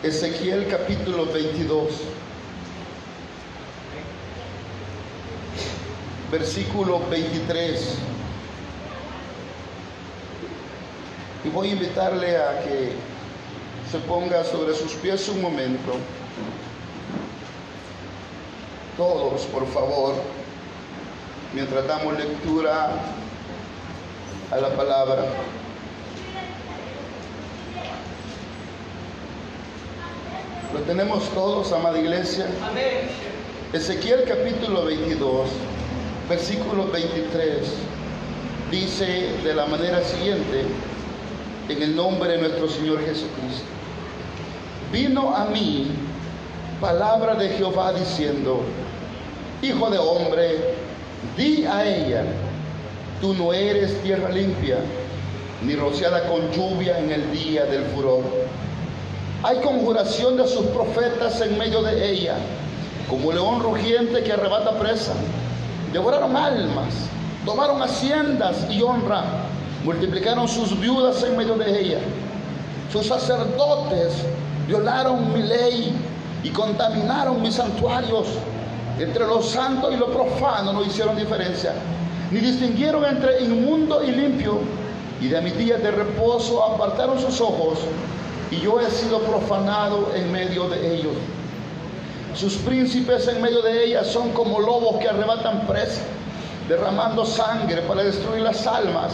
Ezequiel capítulo 22, versículo 23. Y voy a invitarle a que se ponga sobre sus pies un momento. Todos, por favor, mientras damos lectura a la palabra. ¿Lo tenemos todos, amada iglesia? Amén. Ezequiel capítulo 22, versículo 23, dice de la manera siguiente, en el nombre de nuestro Señor Jesucristo. Vino a mí palabra de Jehová diciendo: Hijo de hombre, di a ella, tú no eres tierra limpia, ni rociada con lluvia en el día del furor. Hay conjuración de sus profetas en medio de ella, como león rugiente que arrebata presa. Devoraron almas, tomaron haciendas y honra, multiplicaron sus viudas en medio de ella. Sus sacerdotes violaron mi ley y contaminaron mis santuarios. Entre lo santo y lo profano no hicieron diferencia, ni distinguieron entre inmundo y limpio. Y de mis días de reposo apartaron sus ojos, y yo he sido profanado en medio de ellos. Sus príncipes en medio de ellas son como lobos que arrebatan presa, derramando sangre para destruir las almas,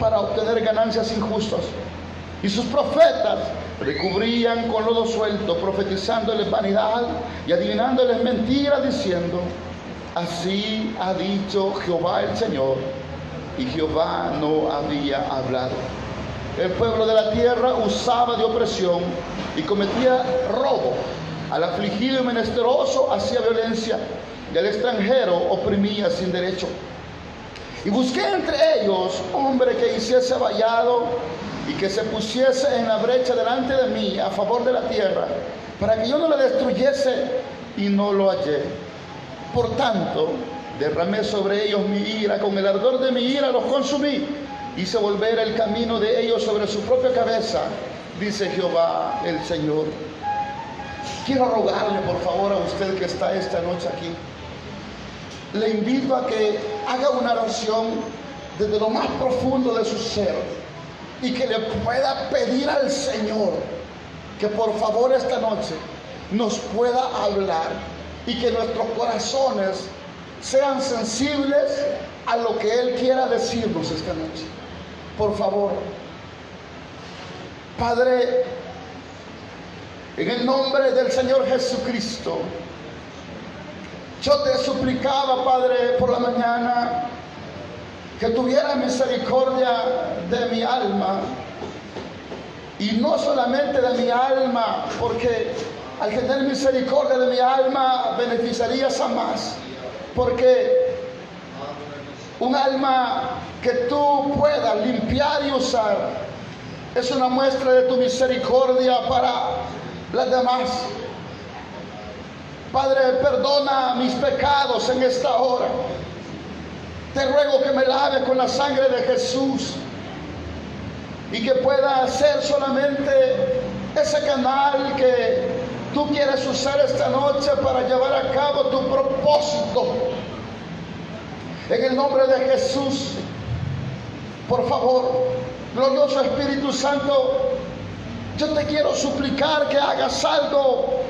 para obtener ganancias injustas. Y sus profetas recubrían con lodo suelto, profetizándoles vanidad y adivinándoles mentiras, diciendo: así ha dicho Jehová el Señor. Y Jehová no había hablado. El pueblo de la tierra usaba de opresión y cometía robo. Al afligido y menesteroso hacía violencia, y al extranjero oprimía sin derecho. Y busqué entre ellos hombre que hiciese vallado y que se pusiese en la brecha delante de mí a favor de la tierra, para que yo no la destruyese, y no lo hallé. Por tanto, derramé sobre ellos mi ira, con el ardor de mi ira los consumí. Hice volver el camino de ellos sobre su propia cabeza, dice Jehová el Señor. Quiero rogarle, por favor, a usted que está esta noche aquí, le invito a que haga una oración desde lo más profundo de su ser y que le pueda pedir al Señor que por favor esta noche nos pueda hablar y que nuestros corazones sean sensibles a lo que Él quiera decirnos esta noche. Por favor, Padre, en el nombre del Señor Jesucristo, yo te suplicaba, Padre, por la mañana, que tuviera misericordia de mi alma, y no solamente de mi alma, porque al tener misericordia de mi alma beneficiarías a más, porque un alma que tú puedas limpiar y usar es una muestra de tu misericordia para las demás. Padre, perdona mis pecados en esta hora. Te ruego que me lave con la sangre de Jesús y que pueda ser solamente ese canal que tú quieres usar esta noche para llevar a cabo tu propósito. En el nombre de Jesús, por favor, glorioso Espíritu Santo, yo te quiero suplicar que hagas algo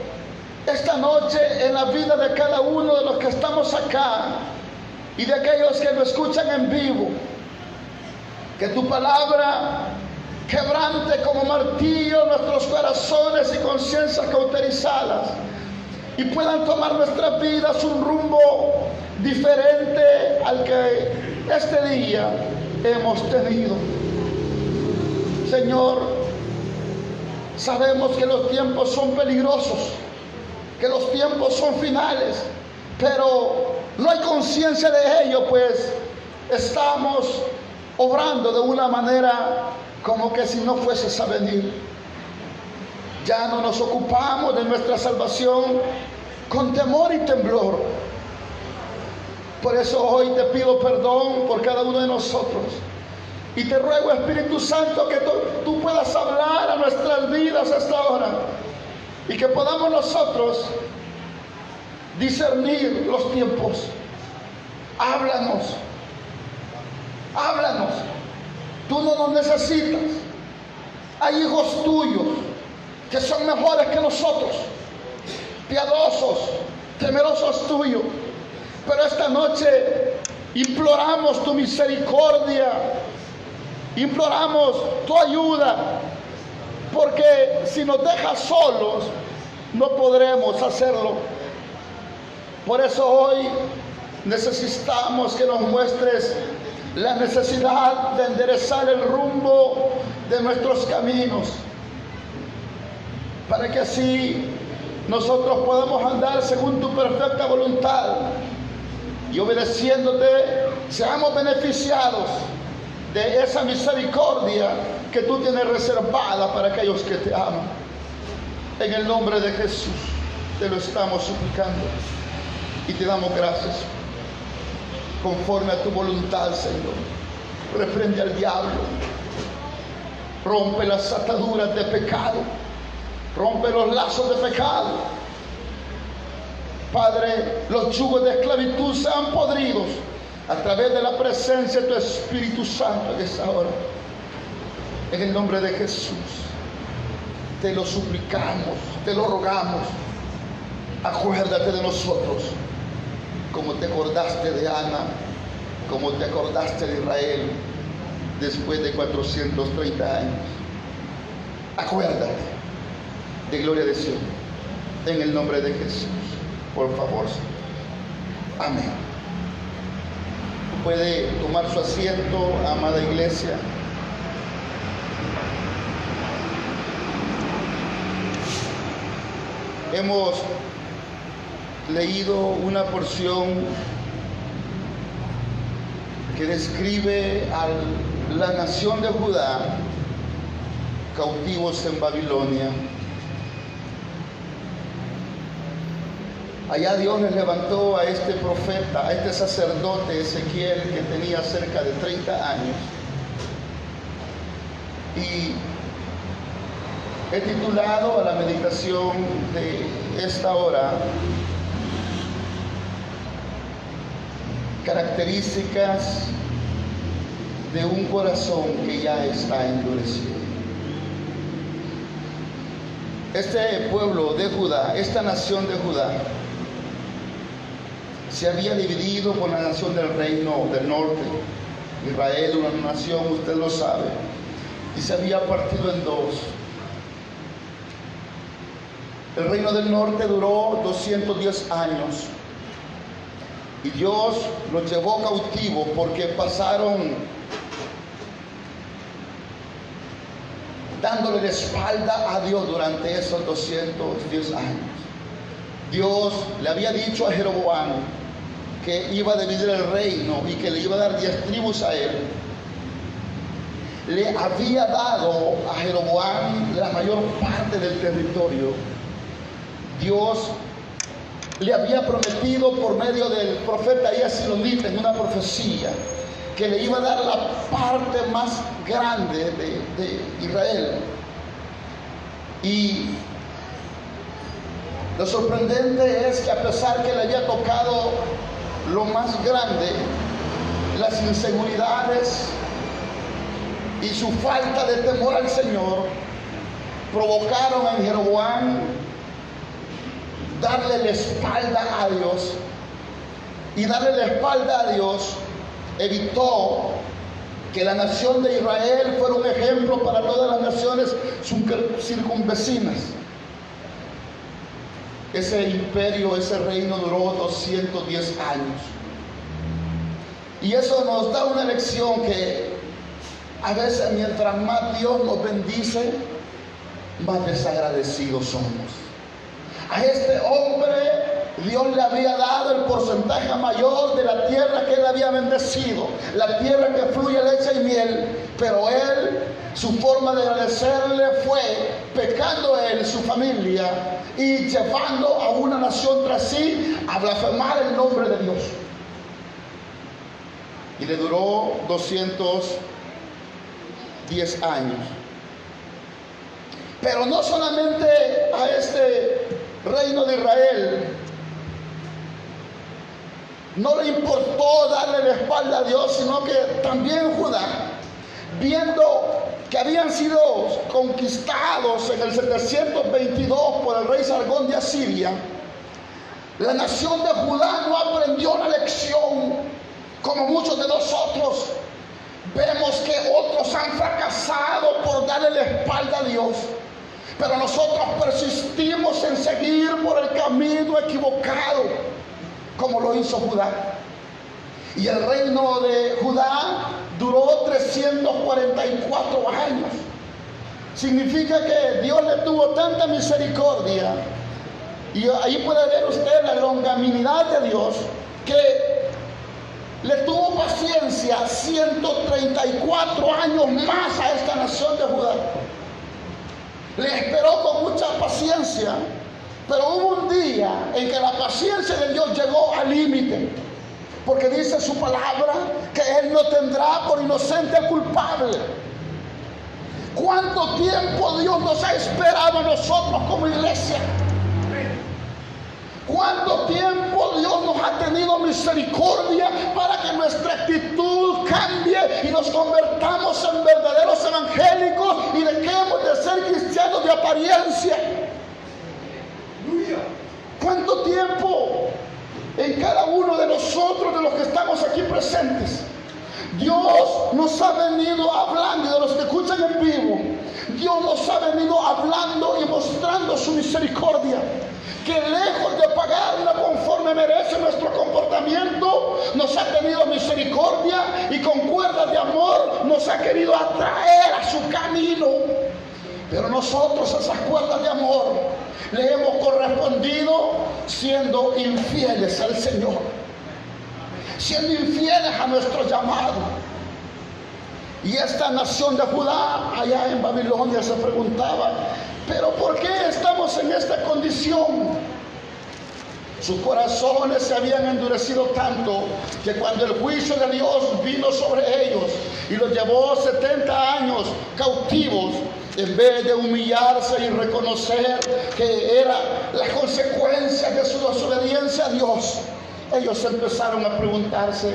esta noche en la vida de cada uno de los que estamos acá y de aquellos que lo escuchan en vivo. Que tu palabra quebrante como martillo nuestros corazones y conciencias cauterizadas, y puedan tomar nuestras vidas un rumbo diferente al que este día hemos tenido. Señor, sabemos que los tiempos son peligrosos, que los tiempos son finales, pero no hay conciencia de ello, pues estamos obrando de una manera como que si no fueses a venir. Ya no nos ocupamos de nuestra salvación con temor y temblor. Por eso hoy te pido perdón por cada uno de nosotros. Y te ruego, Espíritu Santo, que tú puedas hablar a nuestras vidas hasta ahora. que podamos nosotros discernir los tiempos. Háblanos, háblanos. Tú no nos necesitas. Hay hijos tuyos que son mejores que nosotros, piadosos, temerosos tuyos. Pero esta noche imploramos tu misericordia, imploramos tu ayuda, porque si nos dejas solos no podremos hacerlo. Por eso hoy necesitamos que nos muestres la necesidad de enderezar el rumbo de nuestros caminos, para que así nosotros podamos andar según tu perfecta voluntad y obedeciéndote seamos beneficiados de esa misericordia que tú tienes reservada para aquellos que te aman. En el nombre de Jesús te lo estamos suplicando y te damos gracias. Conforme a tu voluntad, Señor, reprende al diablo, rompe las ataduras de pecado, rompe los lazos de pecado. Padre, los yugos de esclavitud sean podridos a través de la presencia de tu Espíritu Santo en esta hora. En el nombre de Jesús te lo suplicamos, te lo rogamos. Acuérdate de nosotros, como te acordaste de Ana, como te acordaste de Israel después de 430 años. Acuérdate de gloria de Sion, en el nombre de Jesús, por favor. Amén. Puede tomar su asiento, amada iglesia. Hemos leído una porción que describe a la nación de Judá cautivos en Babilonia. Allá Dios les levantó a este profeta, a este sacerdote Ezequiel, que tenía cerca de 30 años. Y he titulado a la meditación de esta hora características de un corazón que ya está endurecido. Este pueblo de Judá, esta nación de Judá, se había dividido con la nación del reino del norte. Israel, una nación, usted lo sabe, y se había partido en dos. El reino del norte duró 210 años y Dios los llevó cautivos porque pasaron dándole la espalda a Dios durante esos 210 años. Dios le había dicho a Jeroboam que iba a dividir el reino y que le iba a dar 10 tribus a él. Le había dado a Jeroboam la mayor parte del territorio. Dios le había prometido por medio del profeta Elías Silonita en una profecía que le iba a dar la parte más grande de Israel. Y lo sorprendente es que a pesar que le había tocado lo más grande, las inseguridades y su falta de temor al Señor provocaron en Jeroboam darle la espalda a Dios, y darle la espalda a Dios evitó que la nación de Israel fuera un ejemplo para todas las naciones circunvecinas. Ese imperio, ese reino duró 210 años. Y eso nos da una lección que a veces mientras más Dios nos bendice, más desagradecidos somos. A este hombre Dios le había dado el porcentaje mayor de la tierra que él había bendecido, la tierra que fluye leche y miel, pero él, su forma de agradecerle fue pecando él, su familia, y llevando a una nación tras sí a blasfemar el nombre de Dios. Y le duró 210 años. Pero no solamente a este Israel no le importó darle la espalda a Dios, sino que también Judá, viendo que habían sido conquistados en el 722 por el rey Sargón de Asiria, la nación de Judá no aprendió la lección como muchos de nosotros. Vemos que otros han fracasado por darle la espalda a Dios, pero nosotros persistimos en seguir por el camino equivocado, como lo hizo Judá. Y el reino de Judá duró 344 años. Significa que Dios le tuvo tanta misericordia, y ahí puede ver usted la longanimidad de Dios, que le tuvo paciencia 134 años más a esta nación de Judá. Le esperó con mucha paciencia, pero hubo un día en que la paciencia de Dios llegó al límite, porque dice su palabra que Él no tendrá por inocente al culpable. ¿Cuánto tiempo Dios nos ha esperado a nosotros como iglesia? ¿Cuánto tiempo Dios nos ha tenido misericordia para que nuestra actitud cambie y nos convertamos en verdaderos evangélicos y dejemos de ser cristianos de apariencia? ¿Cuánto tiempo en cada uno de nosotros, de los que estamos aquí presentes, Dios nos ha venido hablando, y de los que escuchan en vivo, Dios nos ha venido hablando y mostrando su misericordia, que lejos de pagarla conforme merece nuestro comportamiento, nos ha tenido misericordia y con cuerdas de amor nos ha querido atraer a su camino. Pero nosotros a esas cuerdas de amor le hemos correspondido siendo infieles al Señor, siendo infieles a nuestro llamado. Y esta nación de Judá allá en Babilonia se preguntaba: ¿pero por qué estamos en esta condición? Sus corazones se habían endurecido tanto que cuando el juicio de Dios vino sobre ellos y los llevó 70 años cautivos, en vez de humillarse y reconocer que era la consecuencia de su desobediencia a Dios, ellos empezaron a preguntarse: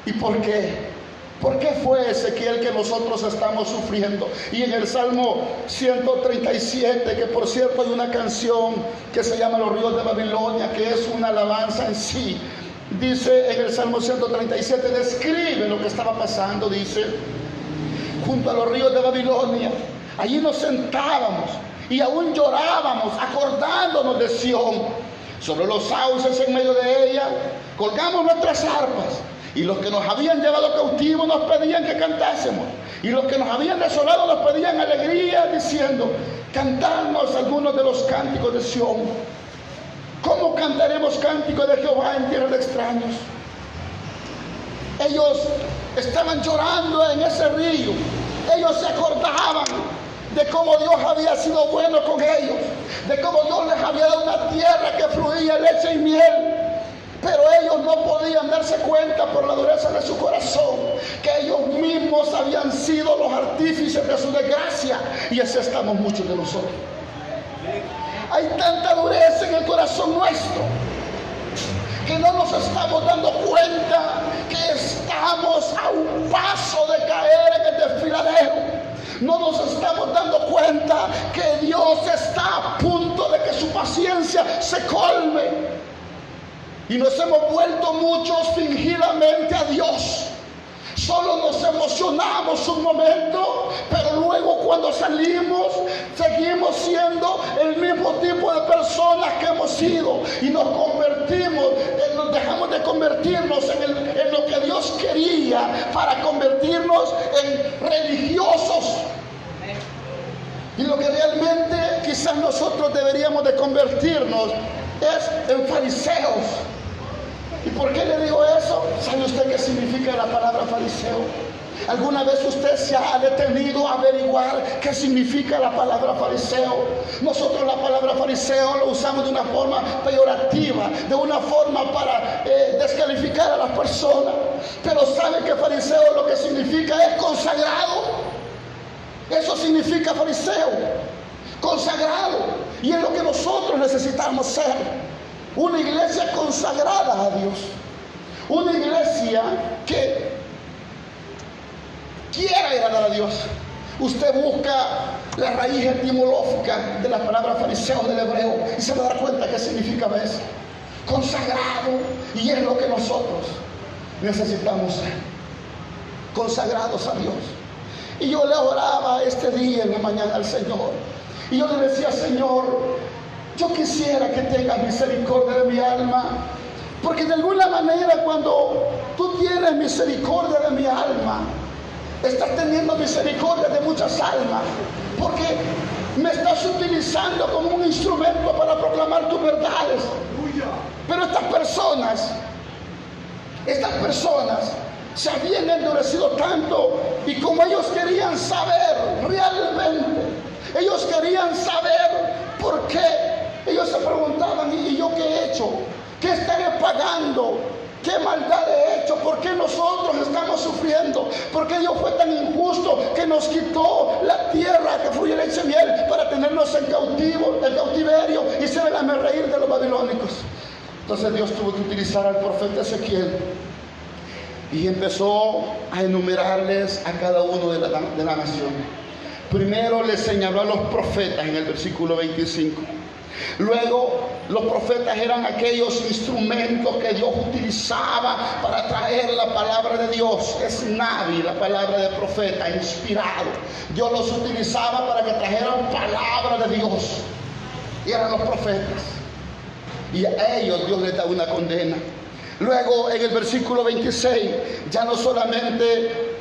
¿y por qué? ¿Por qué fue, Ezequiel, que nosotros estamos sufriendo? Y en el Salmo 137, que por cierto hay una canción que se llama Los ríos de Babilonia, que es una alabanza en sí, dice en el Salmo 137, describe lo que estaba pasando, dice: junto a los ríos de Babilonia, allí nos sentábamos y aún llorábamos, acordándonos de Sión. Sobre los sauces en medio de ella colgamos nuestras arpas, y los que nos habían llevado cautivos nos pedían que cantásemos, y los que nos habían desolado nos pedían alegría, diciendo: cantadnos algunos de los cánticos de Sión. ¿Cómo cantaremos cánticos de Jehová en tierra de extraños? Ellos estaban llorando en ese río. Ellos se acordaban de cómo Dios había sido bueno con ellos, de cómo Dios les había dado una tierra que fluía leche y miel. Pero ellos no podían darse cuenta, por la dureza de su corazón, que ellos mismos habían sido los artífices de su desgracia. Y así estamos muchos de nosotros. Hay tanta dureza en el corazón nuestro que no nos estamos dando cuenta que estamos a un paso de caer en el desfiladero. No nos estamos dando cuenta que Dios está a punto de que su paciencia se colme. Y nos hemos vuelto muchos fingidamente a Dios. Solo nos emocionamos un momento, pero luego cuando salimos seguimos siendo el mismo tipo de personas que hemos sido, y nos convertimos, dejamos de convertirnos en lo que Dios quería para convertirnos en religiosos. Y lo que realmente quizás nosotros deberíamos de convertirnos es en fariseos. ¿Y por qué le digo eso? ¿Sabe usted qué significa la palabra fariseo? ¿Alguna vez usted se ha detenido a averiguar qué significa la palabra fariseo? Nosotros la palabra fariseo lo usamos de una forma peyorativa, de una forma para descalificar a las personas. Pero ¿sabe que fariseo lo que significa es consagrado? Eso significa fariseo, consagrado. Y es lo que nosotros necesitamos ser una iglesia consagrada a Dios, una iglesia que quiera agradar a Dios. Usted busca la raíz etimológica de la palabra fariseo del hebreo y se va a dar cuenta qué significa eso. Consagrado, y es lo que nosotros necesitamos ser, consagrados a Dios. Y yo le oraba este día en la mañana al Señor, y yo le decía: Señor, yo quisiera que tengas misericordia de mi alma, porque de alguna manera cuando tú tienes misericordia de mi alma, estás teniendo misericordia de muchas almas, porque me estás utilizando como un instrumento para proclamar tus verdades. Pero estas personas se habían endurecido tanto, y como ellos querían saber realmente, ellos querían saber por qué, ellos se preguntaban: ¿y yo qué he hecho? ¿Qué estaré pagando? ¿Qué maldad he hecho? ¿Por qué nosotros estamos sufriendo? ¿Por qué Dios fue tan injusto que nos quitó la tierra que fluye leche y miel para tenernos en cautiverio y se ven a reír de los babilónicos? Entonces Dios tuvo que utilizar al profeta Ezequiel y empezó a enumerarles a cada uno de la nación. Primero les señaló a los profetas en el versículo 25. Luego, los profetas eran aquellos instrumentos que Dios utilizaba para traer la palabra de Dios. Es Navi, la palabra de profeta, inspirado. Dios los utilizaba para que trajeran palabra de Dios. Y eran los profetas. Y a ellos Dios les da una condena. Luego, en el versículo 26, ya no solamente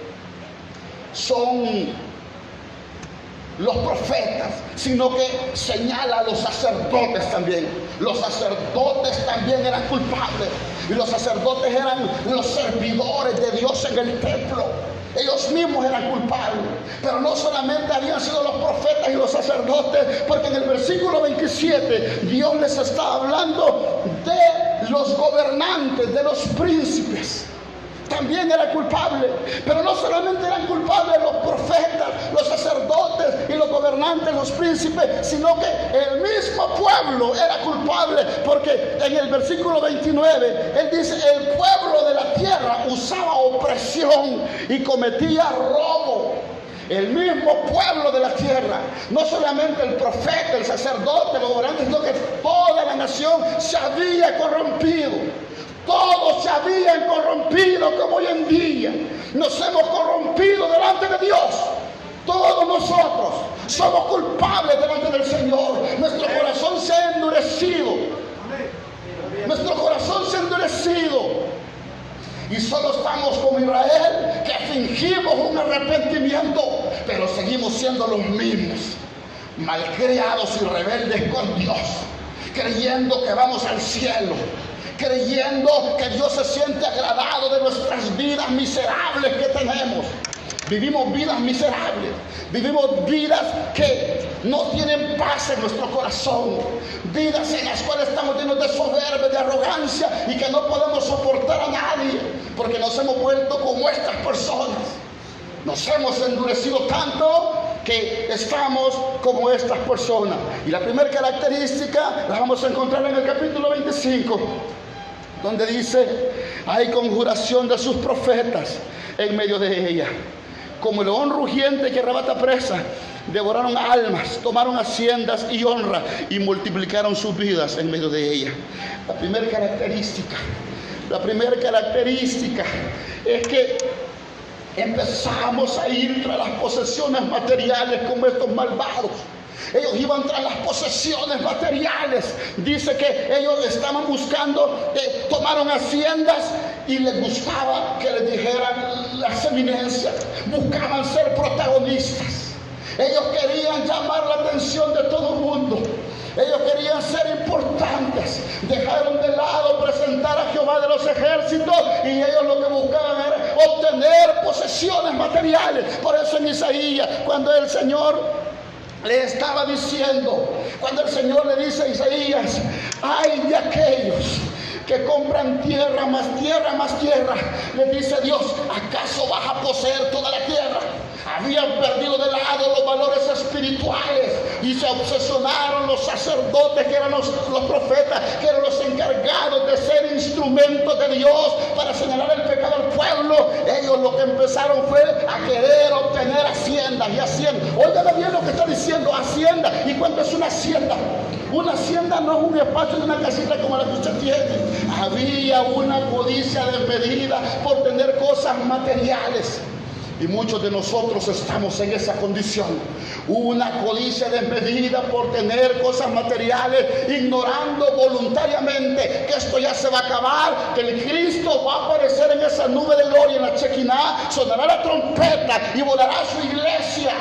son los profetas, sino que señala a los sacerdotes también. Los sacerdotes también eran culpables, y los sacerdotes eran los servidores de Dios en el templo. Ellos mismos eran culpables, pero no solamente habían sido los profetas y los sacerdotes, porque en el versículo 27 Dios les está hablando de los gobernantes, de los príncipes. También era culpable, pero no solamente eran culpables los profetas, los sacerdotes y los gobernantes, los príncipes, sino que el mismo pueblo era culpable, porque en el versículo 29 él dice: el pueblo de la tierra usaba opresión y cometía robo. El mismo pueblo de la tierra, no solamente el profeta, el sacerdote, los gobernantes, sino que toda la nación se había corrompido. Todos se habían corrompido, como hoy en día nos hemos corrompido delante de Dios. Todos nosotros somos culpables delante del Señor. Nuestro corazón se ha endurecido. Nuestro corazón se ha endurecido. Y solo estamos como Israel, que fingimos un arrepentimiento, pero seguimos siendo los mismos, malcriados y rebeldes con Dios, creyendo que vamos al cielo, creyendo que Dios se siente agradado de nuestras vidas miserables que tenemos. Vivimos vidas miserables, vivimos vidas que no tienen paz en nuestro corazón, vidas en las cuales estamos llenos de soberbia, de arrogancia, y que no podemos soportar a nadie, porque nos hemos vuelto como estas personas. Nos hemos endurecido tanto que estamos como estas personas. Y la primera característica la vamos a encontrar en el capítulo 25, donde dice: hay conjuración de sus profetas en medio de ella. Como león rugiente que arrebata presa, devoraron almas, tomaron haciendas y honra, y multiplicaron sus vidas en medio de ella. La primera característica es que empezamos a ir tras las posesiones materiales como estos malvados. Ellos iban tras las posesiones materiales. Dice que ellos estaban buscando, tomaron haciendas y les gustaba que les dijeran las eminencias. Buscaban ser protagonistas. Ellos querían llamar la atención de todo el mundo. Ellos querían ser importantes. Dejaron de lado presentar a Jehová de los ejércitos, y ellos lo que buscaban era obtener posesiones materiales. Por eso en Isaías, cuando el Señor le estaba diciendo, cuando el Señor le dice a Isaías: ay de aquellos que compran tierra, más le dice Dios: ¿acaso vas a poseer toda la tierra? Habían perdido de lado los valores espirituales y se obsesionaron los sacerdotes, que eran los profetas, que eran los encargados de ser instrumentos de Dios para señalar el pecado al pueblo. Ellos lo que empezaron fue a querer obtener haciendas y haciendas. Óigame bien lo que está diciendo, hacienda. ¿Y cuánto es una hacienda? Una hacienda no es un espacio de una casita como la que usted tiene. Había una codicia desmedida por tener cosas materiales. Y muchos de nosotros estamos en esa condición. Una codicia desmedida por tener cosas materiales, ignorando voluntariamente que esto ya se va a acabar, que el Cristo va a aparecer en esa nube de gloria, en la Chequiná, sonará la trompeta y volará su iglesia.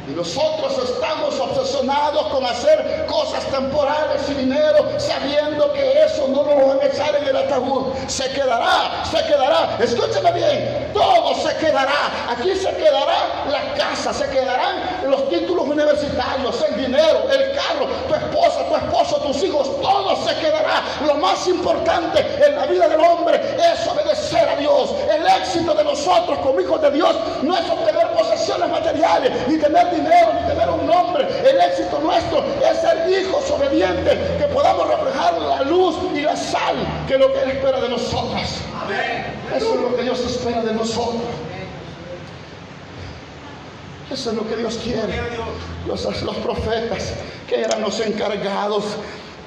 Y nosotros estamos obsesionados con hacer cosas temporales y dinero, sabiendo que eso no lo van a echar en el ataúd. Se quedará, se quedará. Escúcheme bien, todo se quedará. Aquí se quedará la casa, se quedarán los títulos universitarios, el dinero, el carro, tu esposa, tu esposo, tus hijos, todo se quedará. Lo más importante en la vida del hombre es obedecer a Dios. El éxito de nosotros como hijos de Dios no es obtener posesiones materiales, ni tener dinero, ni tener un nombre. El éxito nuestro es ser hijos obedientes, que podamos reflejar la luz y la sal, que es lo que Él espera de nosotros. Eso es lo que Dios espera de nosotros. Eso es lo que Dios quiere. Los profetas, que eran los encargados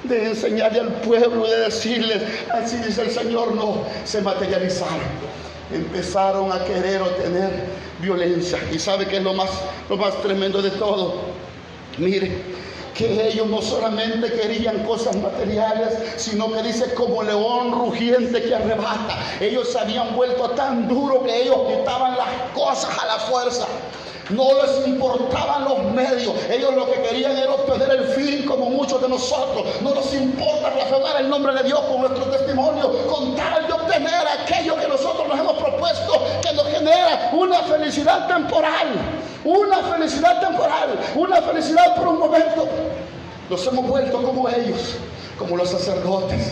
de enseñarle al pueblo y de decirles, así dice el Señor, no, se materializaron. Empezaron a querer obtener violencia. ¿Y sabe qué es lo más tremendo de todo? Mire, que ellos no solamente querían cosas materiales, sino que dice como león rugiente que arrebata. Ellos se habían vuelto tan duros que ellos quitaban las cosas a la fuerza. No les importaban los medios. Ellos lo que querían era obtener el fin, como muchos de nosotros. No nos importa blasfemar el nombre de Dios con nuestro testimonio, con tal de obtener aquello que nosotros nos hemos propuesto, que nos genera una felicidad temporal. Una felicidad temporal, una felicidad por un momento. Nos hemos vuelto como ellos, como los sacerdotes.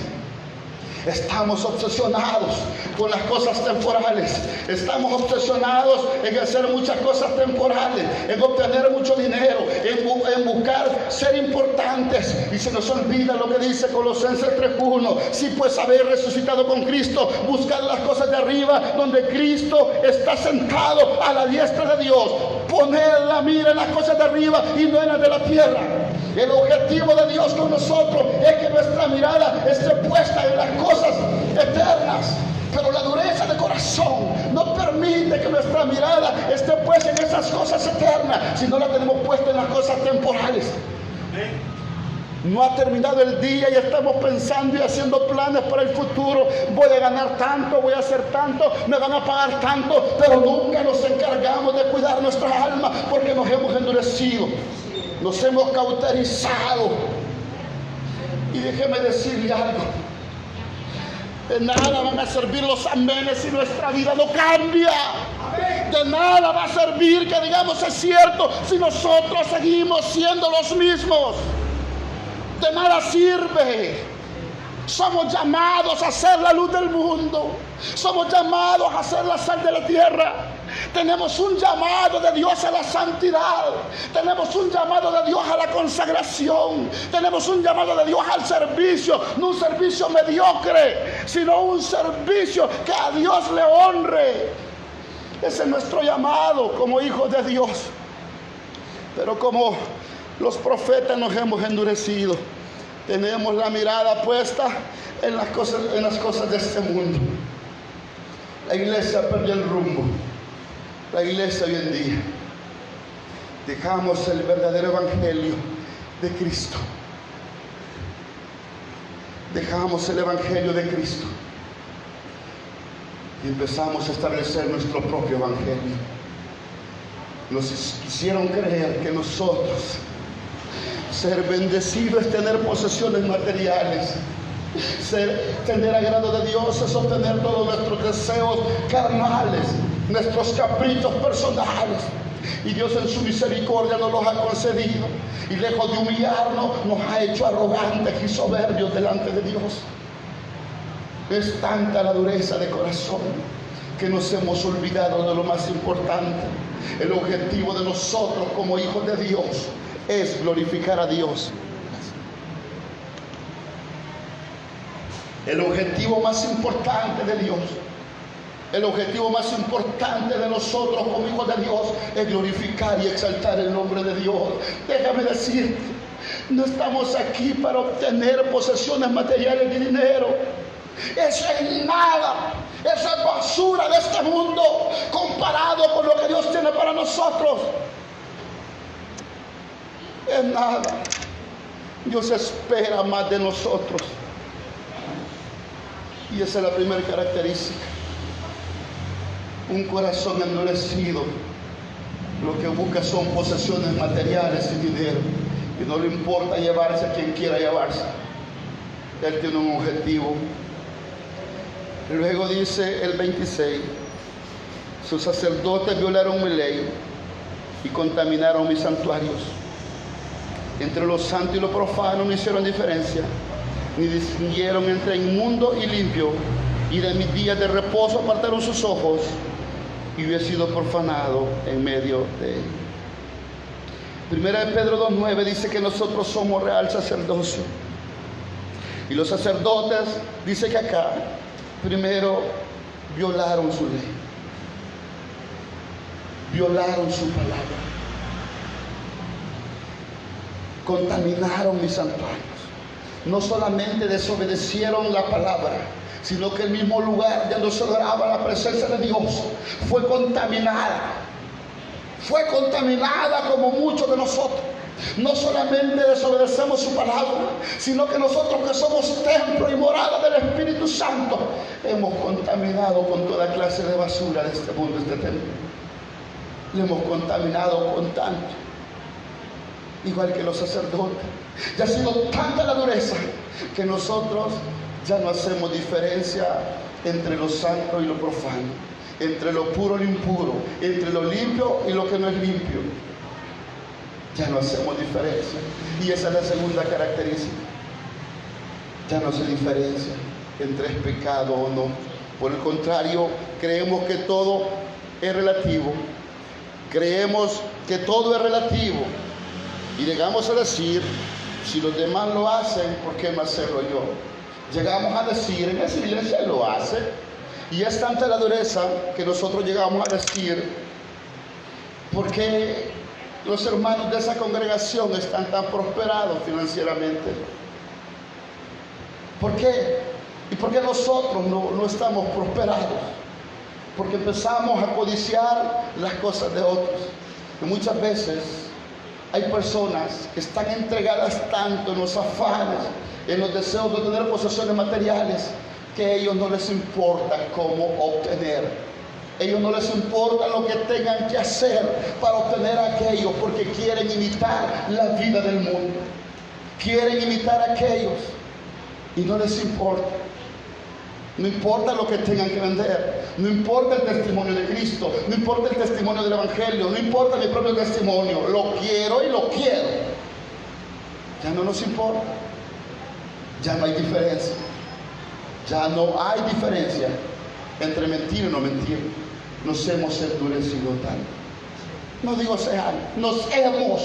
Estamos obsesionados con las cosas temporales. Estamos obsesionados en hacer muchas cosas temporales, en obtener mucho dinero, en buscar ser importantes. Y se nos olvida lo que dice Colosenses 3:1. Si pues habéis resucitado con Cristo, buscad las cosas de arriba, donde Cristo está sentado a la diestra de Dios. Poned la mira en las cosas de arriba y no en las de la tierra. El objetivo de Dios con nosotros es que nuestra mirada esté puesta en las cosas eternas. Pero la dureza de corazón no permite que nuestra mirada esté puesta en esas cosas eternas, sino la tenemos puesta en las cosas temporales. No ha terminado el día y estamos pensando y haciendo planes para el futuro. Voy a ganar tanto, voy a hacer tanto, me van a pagar tanto, pero nunca nos encargamos de cuidar nuestra alma porque nos hemos endurecido. Nos hemos cauterizado. Y déjeme decirle algo. De nada van a servir los amenes si nuestra vida no cambia. De nada va a servir que digamos es cierto si nosotros seguimos siendo los mismos. De nada sirve. Somos llamados a ser la luz del mundo. Somos llamados a ser la sal de la tierra. Tenemos un llamado de Dios a la santidad. Tenemos un llamado de Dios a la consagración. Tenemos un llamado de Dios al servicio. No un servicio mediocre, sino un servicio que a Dios le honre. Ese es nuestro llamado como hijos de Dios. Pero como los profetas nos hemos endurecido, tenemos la mirada puesta en las cosas de este mundo. La iglesia perdió el rumbo. La iglesia hoy en día dejamos el verdadero evangelio de Cristo. Dejamos el evangelio de Cristo y empezamos a establecer nuestro propio evangelio. Nos quisieron creer que nosotros ser bendecidos es tener posesiones materiales. Tener agrado de Dios es obtener todos nuestros deseos carnales, nuestros caprichos personales. Y Dios en su misericordia nos los ha concedido. Y lejos de humillarnos, nos ha hecho arrogantes y soberbios delante de Dios. Es tanta la dureza de corazón que nos hemos olvidado de lo más importante. El objetivo de nosotros como hijos de Dios es glorificar a Dios. El objetivo más importante de Dios, el objetivo más importante de nosotros como hijos de Dios es glorificar y exaltar el nombre de Dios. Déjame decirte, no estamos aquí para obtener posesiones materiales de dinero. Eso es nada, eso es basura de este mundo comparado con lo que Dios tiene para nosotros. Es nada. Dios espera más de nosotros. Y esa es la primera característica. Un corazón endurecido lo que busca son posesiones materiales y dinero, y no le importa llevarse a quien quiera llevarse. Él tiene un objetivo. Luego dice el 26: sus sacerdotes violaron mi ley y contaminaron mis santuarios. Entre lo santo y lo profano no hicieron diferencia, ni distinguieron entre inmundo y limpio, y de mis días de reposo apartaron sus ojos, y yo he sido profanado en medio de él. Primera de Pedro 2:9 dice que nosotros somos real sacerdocio. Y los sacerdotes, dice que acá, primero violaron su ley, violaron su palabra, contaminaron mis santuarios. No solamente desobedecieron la palabra, sino que el mismo lugar donde se adoraba la presencia de Dios fue contaminada. Fue contaminada como muchos de nosotros. No solamente desobedecemos su palabra, sino que nosotros que somos templo y morada del Espíritu Santo, hemos contaminado con toda clase de basura de este mundo, este templo. Le hemos contaminado con tanto. Igual que los sacerdotes. Ya ha sido tanta la dureza que nosotros ya no hacemos diferencia entre lo santo y lo profano, entre lo puro y lo impuro, entre lo limpio y lo que no es limpio. Ya no hacemos diferencia. Y esa es la segunda característica. Ya no se diferencia entre es pecado o no. Por el contrario, creemos que todo es relativo. Creemos que todo es relativo. Y llegamos a decir, si los demás lo hacen, ¿por qué no hacerlo yo? Llegamos a decir, en esa iglesia lo hace. Y es tanta la dureza que nosotros llegamos a decir, ¿por qué los hermanos de esa congregación están tan prosperados financieramente? ¿Por qué? ¿Y por qué nosotros no estamos prosperados? Porque empezamos a codiciar las cosas de otros. Y muchas veces hay personas que están entregadas tanto en los afanes, en los deseos de tener posesiones materiales, que a ellos no les importa cómo obtener. Ellos no les importa lo que tengan que hacer para obtener aquello, porque quieren imitar la vida del mundo. Quieren imitar a aquellos y no les importa. No importa lo que tengan que vender, no importa el testimonio de Cristo, no importa el testimonio del Evangelio, no importa mi propio testimonio, lo quiero y lo quiero. Ya no nos importa, ya no hay diferencia, ya no hay diferencia entre mentir y no mentir. Nos hemos endurecido tanto. No digo sean, nos hemos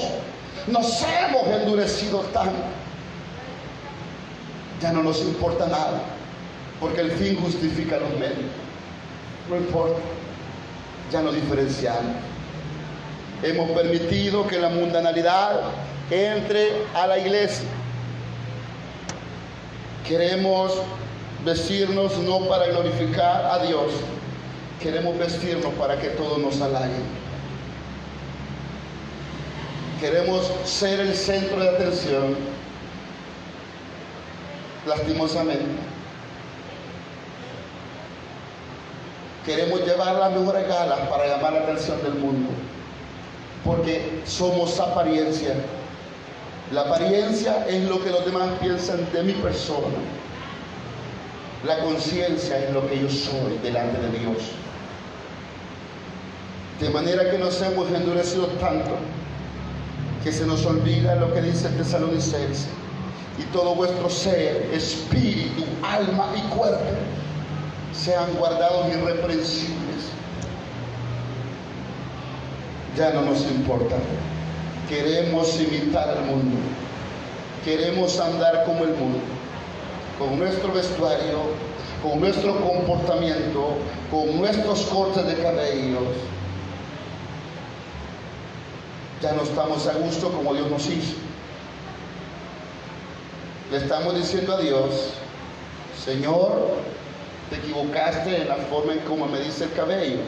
endurecido tanto. Ya no nos importa nada. Porque el fin justifica los medios. No importa. Ya no diferenciamos. Hemos permitido que la mundanalidad entre a la iglesia. Queremos vestirnos no para glorificar a Dios. Queremos vestirnos para que todos nos halaguen. Queremos ser el centro de atención. Lastimosamente. Queremos llevar las mejores galas para llamar la atención del mundo, porque somos apariencia. La apariencia es lo que los demás piensan de mi persona. La conciencia es lo que yo soy delante de Dios. De manera que nos hemos endurecido tanto que se nos olvida lo que dice el Tesalonicenses: y todo vuestro ser, espíritu, alma y cuerpo sean guardados irreprensibles. Ya no nos importa. Queremos imitar al mundo. Queremos andar como el mundo, con nuestro vestuario, con nuestro comportamiento, con nuestros cortes de cabellos. Ya no estamos a gusto como Dios nos hizo. Le estamos diciendo a Dios: Señor, te equivocaste en la forma en cómo me dice el cabello.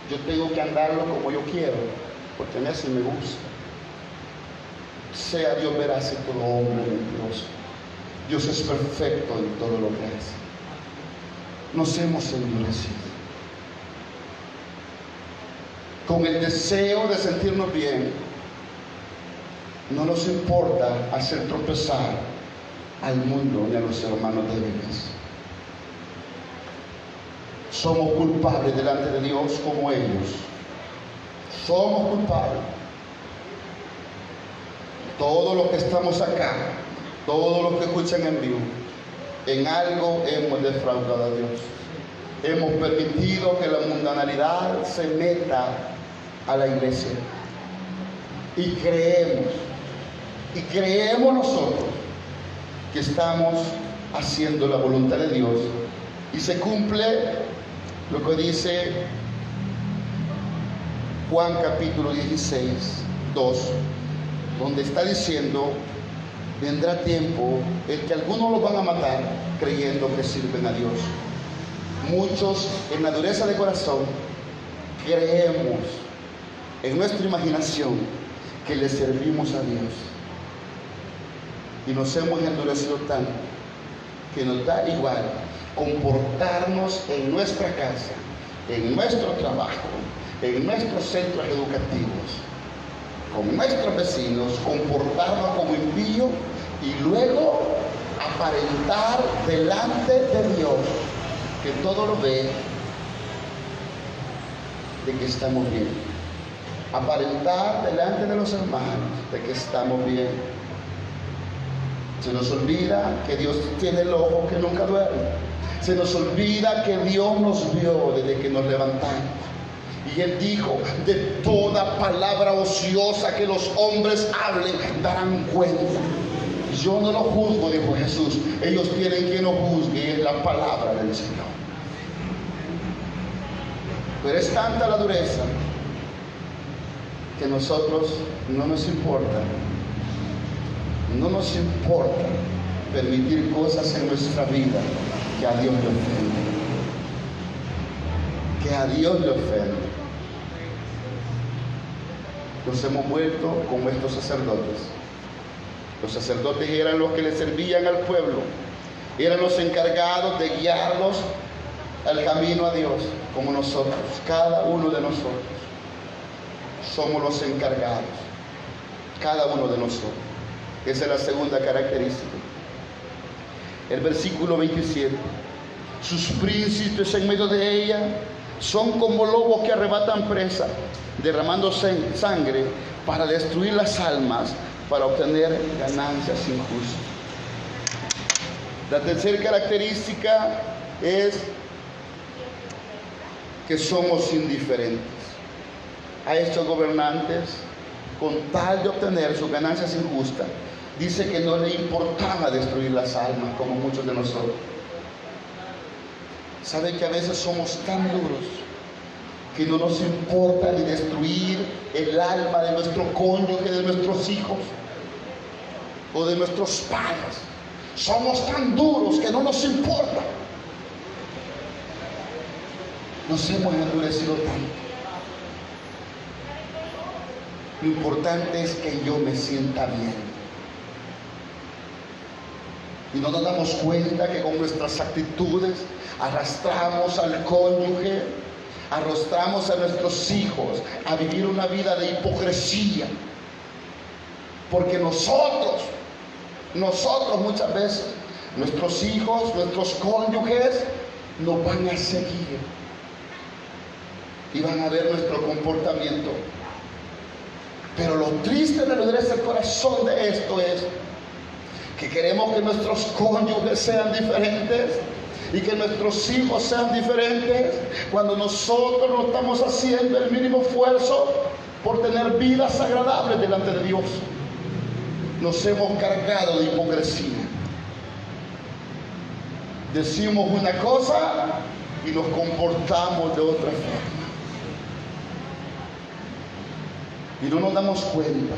Yo tengo que andarlo como yo quiero, porque a mí así me gusta. Sea Dios veraz y todo hombre mentiroso. Dios es perfecto en todo lo que hace. Nos hemos endurecido con el deseo de sentirnos bien. No nos importa hacer tropezar al mundo ni a los hermanos débiles. Somos culpables delante de Dios como ellos. Somos culpables. Todos los que estamos acá, todos los que escuchan en vivo, en algo hemos defraudado a Dios. Hemos permitido que la mundanalidad se meta a la iglesia. Y creemos nosotros que estamos haciendo la voluntad de Dios. Y se cumple lo que dice Juan capítulo 16, 2, donde está diciendo: vendrá tiempo en que algunos los van a matar creyendo que sirven a Dios. Muchos en la dureza de corazón creemos en nuestra imaginación que le servimos a Dios, y nos hemos endurecido tanto que nos da igual comportarnos en nuestra casa, en nuestro trabajo, en nuestros centros educativos, con nuestros vecinos, comportarnos como impíos y luego aparentar delante de Dios, que todo lo ve, de que estamos bien. Aparentar delante de los hermanos de que estamos bien. Se nos olvida que Dios tiene el ojo que nunca duerme. Se nos olvida que Dios nos vio desde que nos levantamos. Y Él dijo: de toda palabra ociosa que los hombres hablen, darán cuenta. Yo no lo juzgo, dijo Jesús. Ellos tienen quien lo juzgue, y es la palabra del Señor. Pero es tanta la dureza que nosotros no nos importa. No nos importa permitir cosas en nuestra vida que a Dios le ofenden. Que a Dios le ofenden. Nos hemos vuelto como estos sacerdotes. Los sacerdotes eran los que le servían al pueblo. Eran los encargados de guiarlos al camino a Dios, como nosotros. Cada uno de nosotros somos los encargados. Cada uno de nosotros. Esa es la segunda característica. El versículo 27. Sus príncipes en medio de ella son como lobos que arrebatan presa, derramando sangre para destruir las almas, para obtener ganancias injustas. La tercera característica es que somos indiferentes a estos gobernantes. Con tal de obtener sus ganancias injustas, dice que no le importaba destruir las almas como muchos de nosotros. ¿Sabe que a veces somos tan duros que no nos importa ni destruir el alma de nuestro cónyuge, de nuestros hijos o de nuestros padres? Somos tan duros que no nos importa. Nos hemos endurecido tanto. Lo importante es que yo me sienta bien. Y no nos damos cuenta que con nuestras actitudes arrastramos al cónyuge, arrastramos a nuestros hijos a vivir una vida de hipocresía. Porque nosotros muchas veces, nuestros hijos, nuestros cónyuges, nos van a seguir y van a ver nuestro comportamiento. Pero lo triste de la dureza del corazón de esto es que queremos que nuestros cónyuges sean diferentes, y que nuestros hijos sean diferentes cuando nosotros no estamos haciendo el mínimo esfuerzo por tener vidas agradables delante de Dios. Nos hemos cargado de hipocresía. Decimos una cosa y nos comportamos de otra forma. Y no nos damos cuenta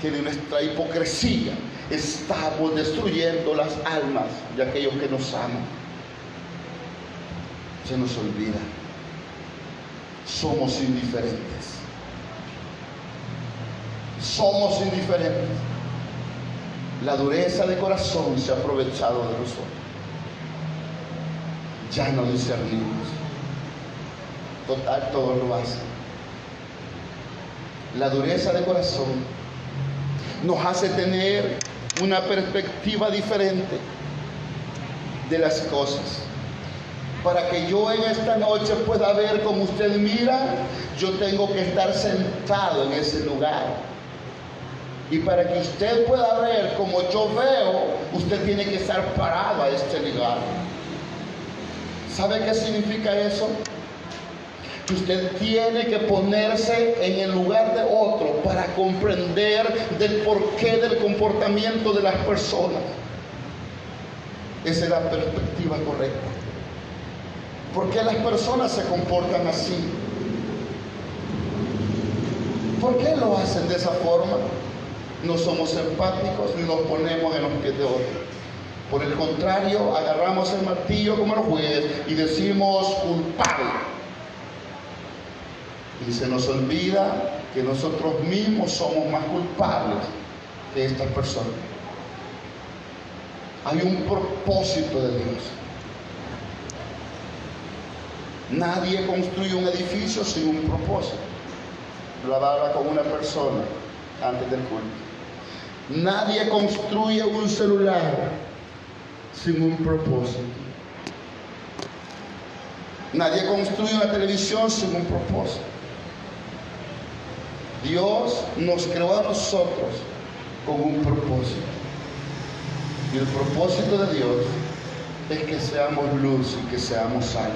que de nuestra hipocresía estamos destruyendo las almas de aquellos que nos aman. Se nos olvida. Somos indiferentes. Somos indiferentes. La dureza de corazón se ha aprovechado de nosotros. Ya no discernimos. Total, todos lo hacen. La dureza de corazón nos hace tener una perspectiva diferente de las cosas. Para que yo en esta noche pueda ver como usted mira, yo tengo que estar sentado en ese lugar. Y para que usted pueda ver como yo veo, usted tiene que estar parado a este lugar. ¿Sabe qué significa eso? Que usted tiene que ponerse en el lugar de otro para comprender del porqué del comportamiento de las personas. Esa es la perspectiva correcta. ¿Por qué las personas se comportan así? ¿Por qué lo hacen de esa forma? No somos empáticos ni nos ponemos en los pies de otro. Por el contrario, agarramos el martillo como el juez y decimos culpable. Y se nos olvida que nosotros mismos somos más culpables que estas personas. Hay un propósito de Dios. Nadie construye un edificio sin un propósito. Lo hablaba con una persona antes del culto. Nadie construye un celular sin un propósito. Nadie construye una televisión sin un propósito. Dios nos creó a nosotros con un propósito. Y el propósito de Dios es que seamos luz y que seamos sal.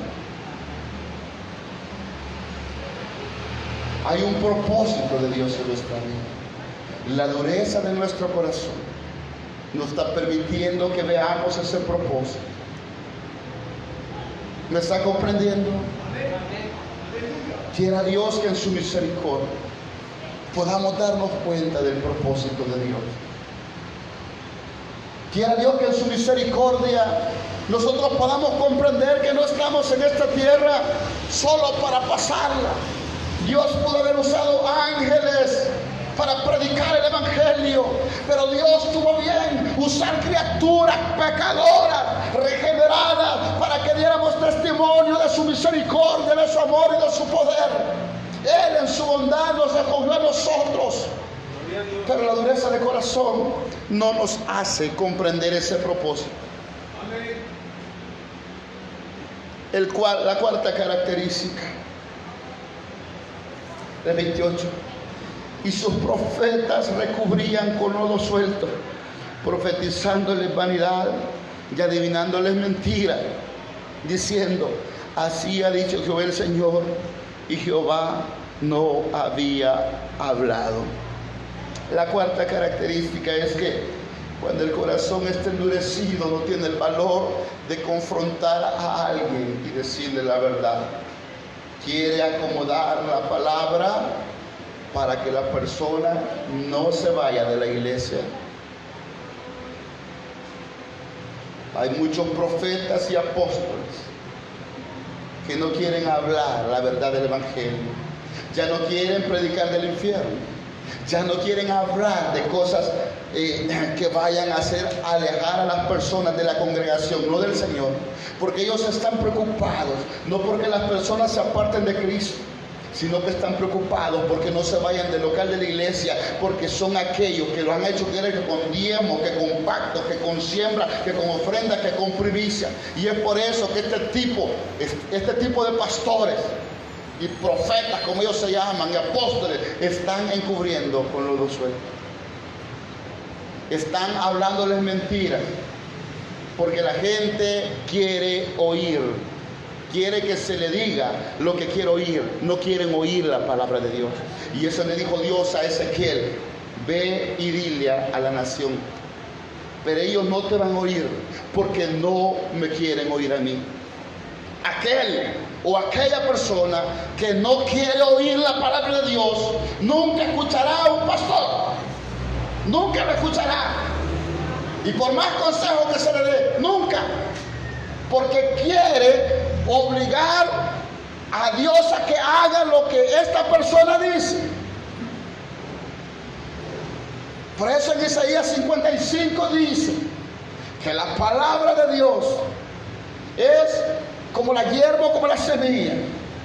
Hay un propósito de Dios en nuestra vida. La dureza de nuestro corazón nos está permitiendo que veamos ese propósito. ¿Me está comprendiendo? Quiera Dios que en su misericordia podamos darnos cuenta del propósito de Dios. Quiera Dios que en su misericordia nosotros podamos comprender que no estamos en esta tierra solo para pasarla. Dios pudo haber usado ángeles para predicar el evangelio, pero Dios tuvo bien usar criaturas pecadoras, regeneradas, para que diéramos testimonio de su misericordia, de su amor y de su poder. Él en su bondad nos acogió a nosotros, pero la dureza de corazón no nos hace comprender ese propósito. La cuarta característica, el 28. Y sus profetas recubrían con lodo suelto, profetizándoles vanidad y adivinándoles mentiras, diciendo: así ha dicho Jehová el Señor, y Jehová no había hablado. La cuarta característica es que cuando el corazón está endurecido, no tiene el valor de confrontar a alguien y decirle la verdad. Quiere acomodar la palabra para que la persona no se vaya de la iglesia. Hay muchos profetas y apóstoles que no quieren hablar la verdad del evangelio. Ya no quieren predicar del infierno. Ya no quieren hablar de cosas que vayan a hacer alejar a las personas de la congregación, no del Señor. Porque ellos están preocupados, no porque las personas se aparten de Cristo, sino que están preocupados porque no se vayan del local de la iglesia, porque son aquellos que lo han hecho querer que con diezmo, que con pacto, que con siembra, que con ofrenda, que con primicia. Y es por eso que este tipo de pastores y profetas, como ellos se llaman, y apóstoles, están encubriendo con lodo suelto. Están hablándoles mentiras. Porque la gente quiere oír, quiere que se le diga lo que quiere oír, no quieren oír la palabra de Dios. Y eso le dijo Dios a Ezequiel: ve y dile a la nación, pero ellos no te van a oír porque no me quieren oír a mí. Aquel o aquella persona que no quiere oír la palabra de Dios nunca escuchará a un pastor, nunca lo escuchará, y por más consejo que se le dé, nunca, porque quiere obligar a Dios a que haga lo que esta persona dice. Por eso en Isaías 55 dice que la palabra de Dios es como la hierba, como la semilla,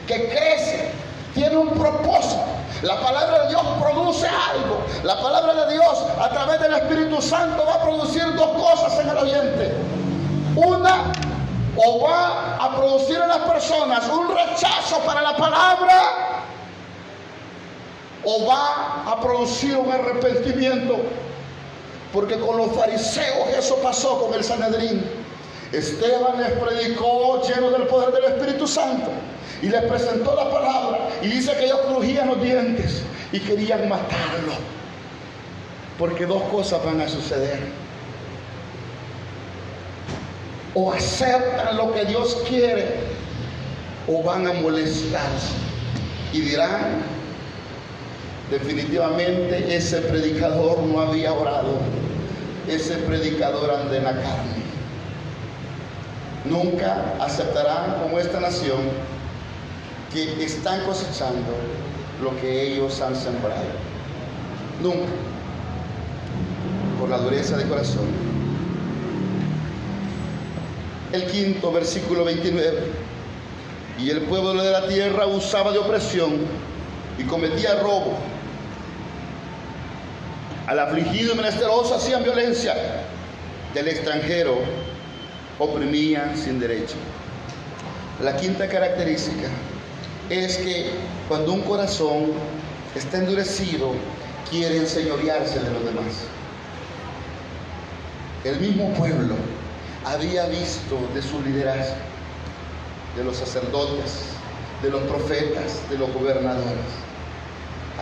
que crece, tiene un propósito. La palabra de Dios produce algo. La palabra de Dios a través del Espíritu Santo va a producir dos cosas en el oyente. Una, o va a producir en las personas un rechazo para la palabra, o va a producir un arrepentimiento. Porque con los fariseos eso pasó con el Sanedrín. Esteban les predicó lleno del poder del Espíritu Santo y les presentó la palabra, y dice que ellos crujían los dientes y querían matarlo, porque dos cosas van a suceder: o aceptan lo que Dios quiere, o van a molestarse y dirán: definitivamente ese predicador no había orado, ese predicador anda en la carne. Nunca aceptarán, como esta nación, que están cosechando lo que ellos han sembrado. Nunca. Por la dureza de corazón. El quinto, versículo 29. Y el pueblo de la tierra usaba de opresión y cometía robo. Al afligido y menesteroso hacían violencia. Del extranjero oprimían sin derecho. La quinta característica es que cuando un corazón está endurecido, quiere enseñorearse de los demás. El mismo pueblo había visto de su liderazgo, de los sacerdotes, de los profetas, de los gobernadores.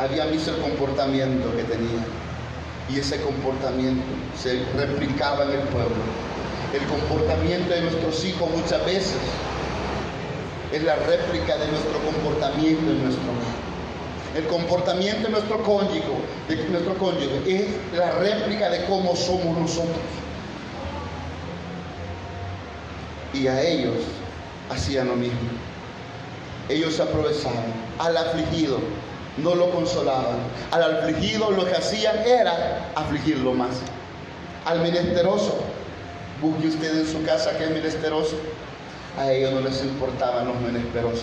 Había visto el comportamiento que tenían, y ese comportamiento se replicaba en el pueblo. El comportamiento de nuestros hijos muchas veces es la réplica de nuestro comportamiento en nuestro hogar. El comportamiento de nuestro cónyuge es la réplica de cómo somos nosotros. Y a ellos hacían lo mismo. Ellos se aprovechaban. Al afligido no lo consolaban. Al afligido lo que hacían era afligirlo más. Al menesteroso, busque usted en su casa que es menesteroso. A ellos no les importaban los menesterosos,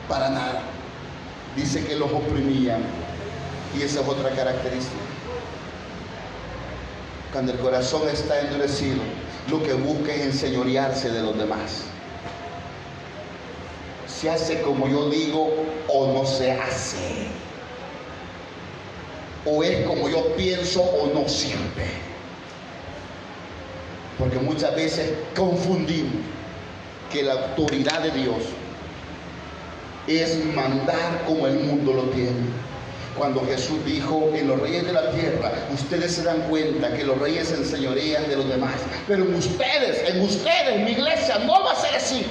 para nada. Dice que los oprimían, y esa es otra característica. Cuando el corazón está endurecido, lo que busca es enseñorearse de los demás. Se hace como yo digo o no se hace, o es como yo pienso o no sirve. Porque muchas veces confundimos que la autoridad de Dios es mandar como el mundo lo tiene. Cuando Jesús dijo: en los reyes de la tierra ustedes se dan cuenta que los reyes se enseñorean de los demás, pero en ustedes, mi iglesia, no va a ser así.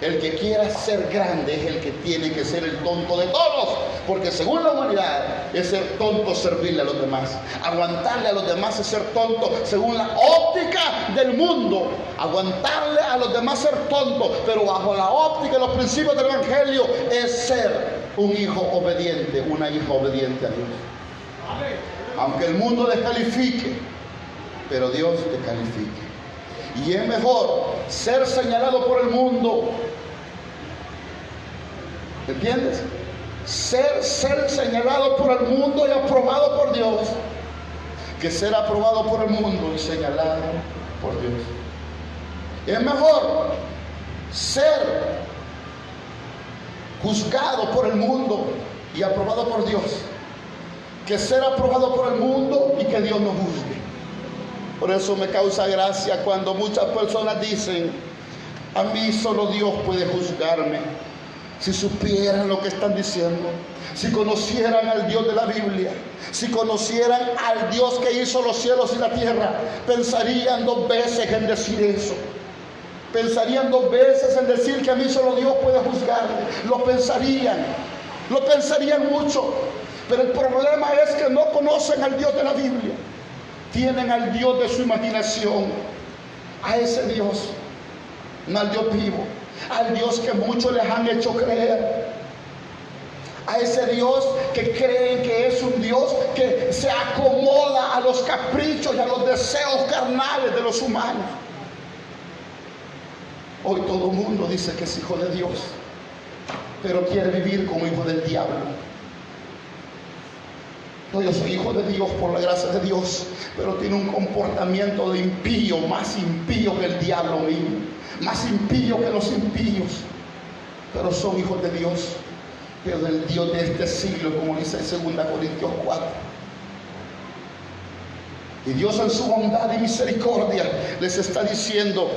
El que quiera ser grande es el que tiene que ser el tonto de todos, porque según la humanidad es ser tonto servirle a los demás. Aguantarle a los demás es ser tonto según la óptica del mundo. Aguantarle a los demás ser tonto, pero bajo la óptica y los principios del Evangelio es ser un hijo obediente, una hija obediente a Dios. Aunque el mundo descalifique, pero Dios te califique. Y es mejor ser señalado por el mundo, ¿entiendes? Ser señalado por el mundo y aprobado por Dios, que ser aprobado por el mundo y señalado por Dios. Es mejor ser juzgado por el mundo y aprobado por Dios, que ser aprobado por el mundo y que Dios nos juzgue. Por eso me causa gracia cuando muchas personas dicen: a mí solo Dios puede juzgarme. Si supieran lo que están diciendo, si conocieran al Dios de la Biblia, si conocieran al Dios que hizo los cielos y la tierra, pensarían dos veces en decir eso. Pensarían dos veces en decir que a mí solo Dios puede juzgarme. Lo pensarían mucho. Pero el problema es que no conocen al Dios de la Biblia. Tienen al Dios de su imaginación, a ese Dios, no al Dios vivo, al Dios que muchos les han hecho creer, a ese Dios que creen que es un Dios que se acomoda a los caprichos y a los deseos carnales de los humanos. Hoy todo el mundo dice que es hijo de Dios, pero quiere vivir como hijo del diablo. No, yo soy hijo de Dios por la gracia de Dios, pero tiene un comportamiento de impío, más impío que el diablo mismo, más impío que los impíos, pero son hijos de Dios, pero del Dios de este siglo, como dice 2 Corintios 4. Y Dios en su bondad y misericordia les está diciendo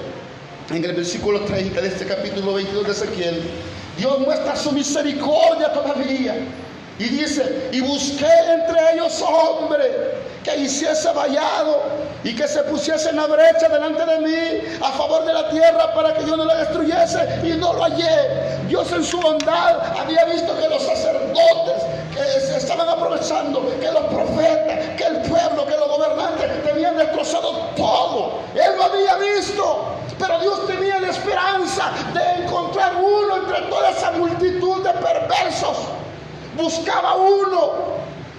en el versículo 30 de este capítulo 22 de Ezequiel, Dios muestra su misericordia todavía. Y dice: y busqué entre ellos hombre que hiciese vallado y que se pusiese en la brecha delante de mí a favor de la tierra para que yo no la destruyese, y no lo hallé. Dios en su bondad había visto que los sacerdotes que se estaban aprovechando, que los profetas, que el pueblo, que los gobernantes tenían destrozado todo. Él lo había visto, pero Dios tenía la esperanza de encontrar uno entre toda esa multitud de perversos. Buscaba uno,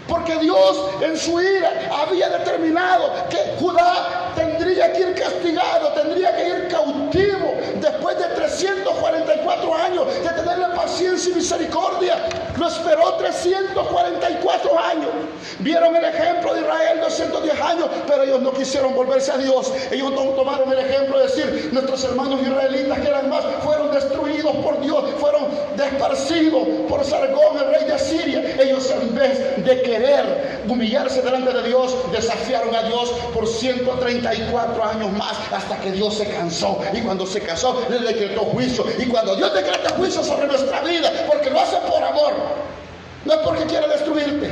porque Dios en su ira había determinado que Judá tendría que ir castigado, tendría que ir cautivo después de 344 años de tenerle paciencia y misericordia. Lo esperó 344 años. Vieron el ejemplo de Israel 210 años, pero ellos no quisieron volverse a Dios. Ellos no tomaron el ejemplo de decir: nuestros hermanos israelitas que eran más fueron destruidos por Dios, fueron desparcidos por Sargón, el rey de Asiria. Ellos, en vez de querer humillarse delante de Dios, desafiaron a Dios por 134 años más, hasta que Dios se cansó. Y cuando se cansó, le decretó juicio. Y cuando Dios decreta juicio sobre nuestra vida, porque lo hace por amor, no es porque quiere destruirte.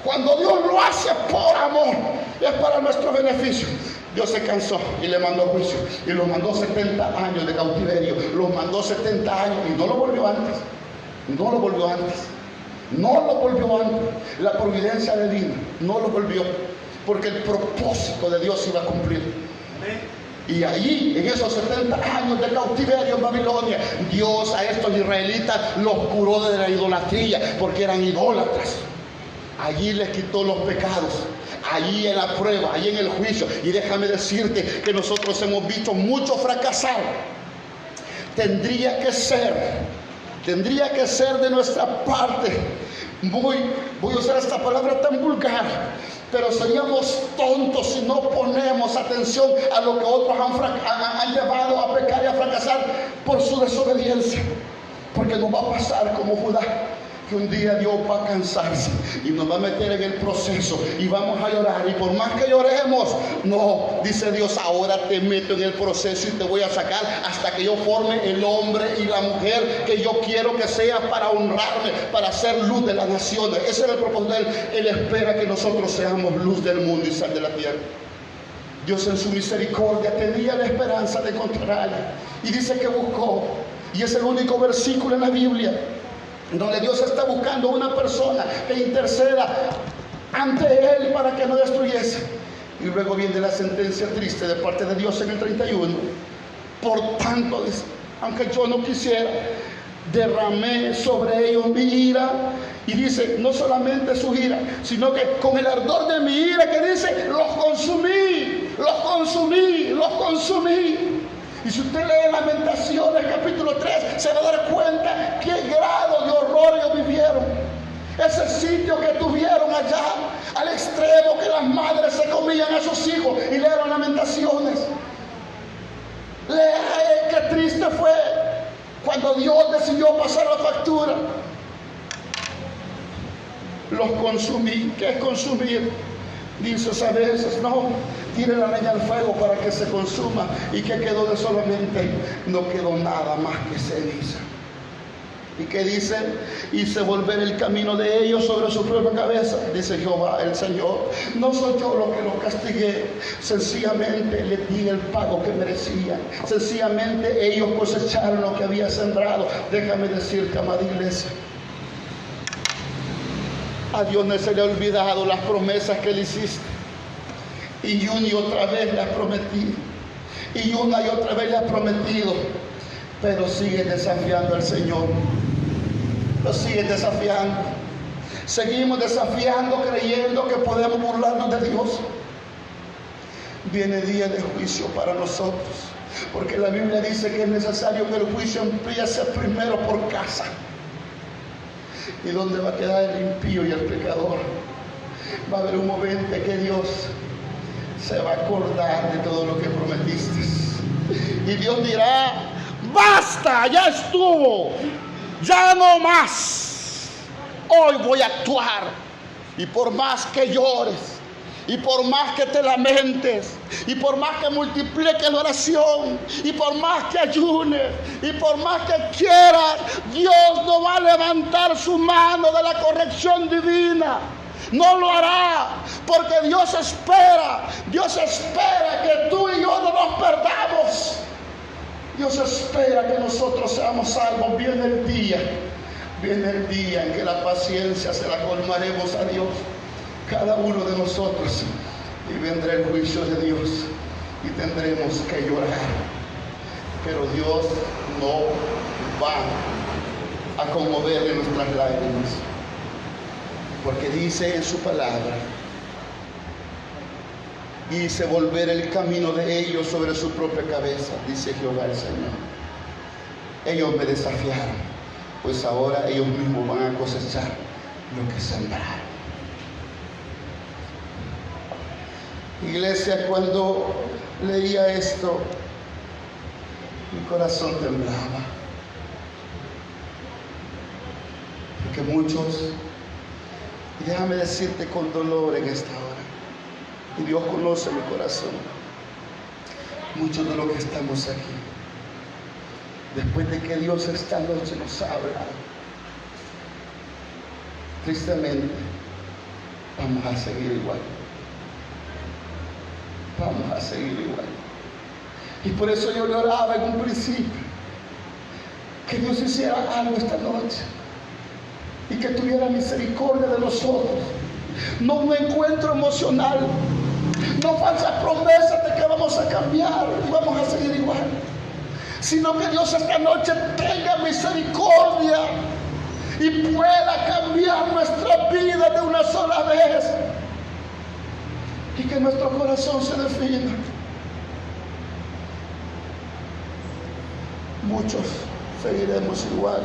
Cuando Dios lo hace por amor, es para nuestro beneficio. Dios se cansó y le mandó juicio, y los mandó 70 años de cautiverio. Los mandó 70 años y no lo volvió antes. No lo volvió antes. La providencia divina no lo volvió, porque el propósito de Dios iba a cumplir. Y allí, en esos 70 años de cautiverio en Babilonia, Dios a estos israelitas los curó de la idolatría, porque eran idólatras. Allí les quitó los pecados, allí en la prueba, allí en el juicio. Y déjame decirte que nosotros hemos visto mucho fracasar. Tendría que ser de nuestra parte, voy a usar esta palabra tan vulgar, pero seríamos tontos si no ponemos atención a lo que otros han llevado a pecar y a fracasar por su desobediencia. Porque nos va a pasar como Judá, que un día Dios va a cansarse y nos va a meter en el proceso y vamos a llorar. Y por más que lloremos, no, dice Dios: ahora te meto en el proceso y te voy a sacar hasta que yo forme el hombre y la mujer que yo quiero que sea, para honrarme, para ser luz de las naciones. Ese es el propósito de Él. Él espera que nosotros seamos luz del mundo y sal de la tierra. Dios en su misericordia tenía la esperanza de encontrar a alguien, y dice que buscó. Y es el único versículo en la Biblia donde Dios está buscando una persona que interceda ante Él para que no destruyese. Y luego viene la sentencia triste de parte de Dios en el 31. Por tanto, dice, aunque yo no quisiera, derramé sobre ellos mi ira. Y dice, no solamente su ira, sino que con el ardor de mi ira, que dice, los consumí. Y si usted lee Lamentaciones capítulo 3, se va a dar cuenta qué grado de horror ellos vivieron. Ese sitio que tuvieron allá, al extremo que las madres se comían a sus hijos. Y leyeron Lamentaciones. Lea qué triste fue cuando Dios decidió pasar la factura. Los consumí. ¿Qué es consumir? Dices a veces, no, tire la leña al fuego para que se consuma. ¿Y qué quedó de solamente? No quedó nada más que ceniza. ¿Y qué dice? Hice volver el camino de ellos sobre su propia cabeza, dice Jehová el Señor. No soy yo lo que los castigué, sencillamente les di el pago que merecían. Sencillamente ellos cosecharon lo que había sembrado. Déjame decirte, amada iglesia, a Dios no se le ha olvidado las promesas que le hiciste. Y una y otra vez le has prometido. Y una y otra vez le has prometido. Pero sigue desafiando al Señor. Lo sigue desafiando. Seguimos desafiando, creyendo que podemos burlarnos de Dios. Viene día de juicio para nosotros. Porque la Biblia dice que es necesario que el juicio empiece primero por casa. ¿Y dónde va a quedar el impío y el pecador? Va a haber un momento en que Dios se va a acordar de todo lo que prometiste. Y Dios dirá: basta, ya estuvo, ya no más. Hoy voy a actuar. Y por más que llores, y por más que te lamentes, y por más que multipliques la oración, y por más que ayunes, y por más que quieras, Dios no va a levantar su mano de la corrección divina. No lo hará, porque Dios espera que tú y yo no nos perdamos. Dios espera que nosotros seamos salvos. Viene el día en que la paciencia se la colmaremos a Dios, cada uno de nosotros, y vendrá el juicio de Dios y tendremos que llorar. Pero Dios no va a conmoverle nuestras lágrimas, porque dice en su palabra: hice volver el camino de ellos sobre su propia cabeza, dice Jehová el Señor. Ellos me desafiaron, pues ahora ellos mismos van a cosechar lo que sembraron. Iglesia, cuando leía esto, mi corazón temblaba, porque muchos, y déjame decirte con dolor en esta hora, y Dios conoce mi corazón, muchos de los que estamos aquí, después de que Dios esta noche nos habla, tristemente vamos a seguir igual. Vamos a seguir igual. Y por eso yo le oraba en un principio que Dios hiciera algo esta noche y que tuviera misericordia de nosotros. No un encuentro emocional, no falsas promesas de que vamos a cambiar y vamos a seguir igual, sino que Dios esta noche tenga misericordia y pueda cambiar nuestra vida de una sola vez, y que nuestro corazón se defina. Muchos seguiremos igual,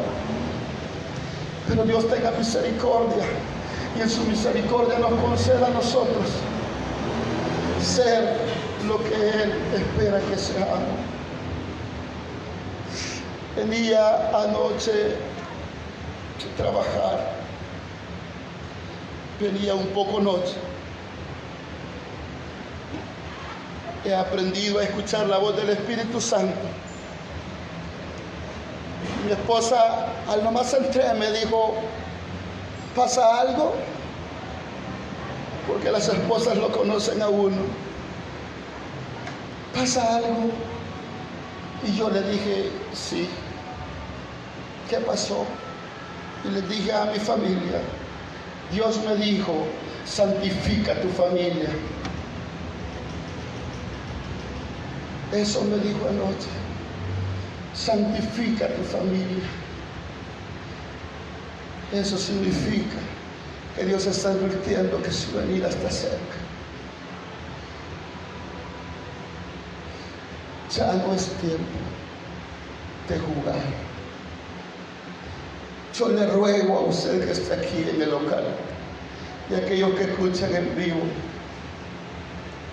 pero Dios tenga misericordia, y en su misericordia nos conceda a nosotros ser lo que Él espera que seamos. Venía anoche de trabajar, venía un poco noche. He aprendido a escuchar la voz del Espíritu Santo. Mi esposa, al nomás entré, me dijo: ¿pasa algo? Porque las esposas lo conocen a uno. ¿Pasa algo? Y yo le dije: sí. ¿Qué pasó? Y le dije a mi familia: Dios me dijo: santifica tu familia. Eso me dijo anoche: santifica tu familia. Eso significa que Dios está advirtiendo que su venida está cerca. Ya no es tiempo de jugar. Yo le ruego a usted que está aquí en el local y a aquellos que escuchan en vivo,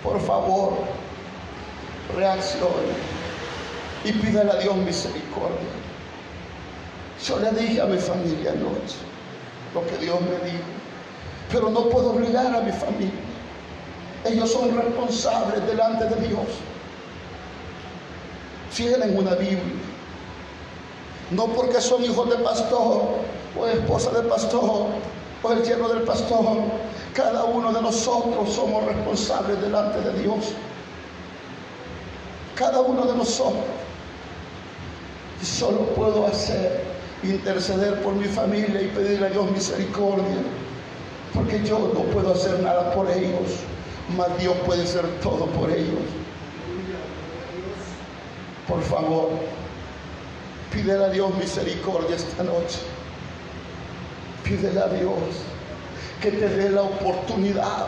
por favor, reaccione y pídale a Dios misericordia. Yo le dije a mi familia anoche lo que Dios me dijo, pero no puedo obligar a mi familia. Ellos son responsables delante de Dios. Tienen una Biblia. No porque son hijos de pastor o esposa de pastor o el yerno del pastor. Cada uno de nosotros somos responsables delante de Dios. Cada uno de nosotros. Y solo puedo interceder por mi familia y pedirle a Dios misericordia. Porque yo no puedo hacer nada por ellos, mas Dios puede hacer todo por ellos. Por favor, pídele a Dios misericordia esta noche. Pídele a Dios que te dé la oportunidad,